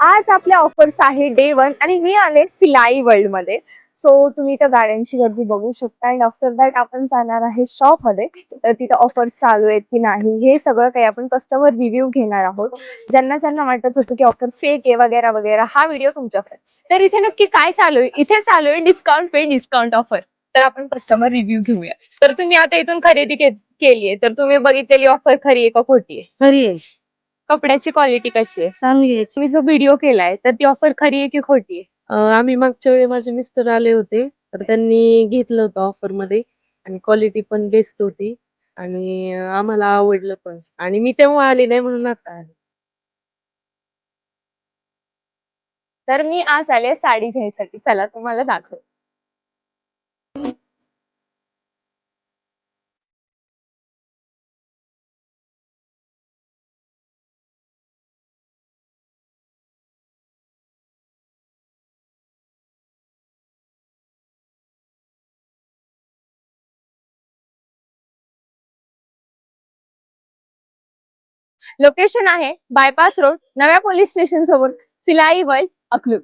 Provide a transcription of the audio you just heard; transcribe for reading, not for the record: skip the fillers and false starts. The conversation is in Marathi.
आज आपल्या ऑफर्स आहे डे 1 आणि मी आले सिलाई वर्ल्ड मध्ये. सो तुम्ही त्या गाड्यांची गर्दी बघू शकता आणि आफ्टर दॅट आपण जाणार आहे शॉप मध्ये. तर तिथे ऑफर्स चालू आहेत की नाही हे सगळं काही आपण कस्टमर रिव्ह्यू घेणार आहोत. ज्यांना ज्यांना वाटत होतं की ऑफर फेक आहे वगैरे वगैरे, हा व्हिडिओ तुमच्यासाठी. तर इथे नक्की काय चालू आहे? इथे चालू आहे डिस्काउंट पे डिस्काउंट ऑफर. तर आपण कस्टमर रिव्ह्यू घेऊया. तर तुम्ही आता इथून खरेदी केली आहे, तर तुम्ही बघितलेली ऑफर खरी आहे का खोटी आहे? खरी आहे. कपड्याची क्वालिटी कशी आहे? चांगली आहे. तुम्ही जो व्हिडिओ केलाय तर ती ऑफर खरी आहे की खोटी आहे? आम्ही मागच्या वेळी माझे मिस्टर आले होते, तर त्यांनी घेतलं होतं ऑफरमध्ये आणि क्वालिटी पण बेस्ट होती आणि आम्हाला आवडलं पण आणि मी तेव्हा आले नाही म्हणून आता आले. तर मी आज आले साडी घ्यायसाठी. चला तुम्हाला दाखव. लोकेशन आहे बायपास रोड, नव्या पोलीस स्टेशन समोर, सिलाई वर्ल्ड, अकलूज.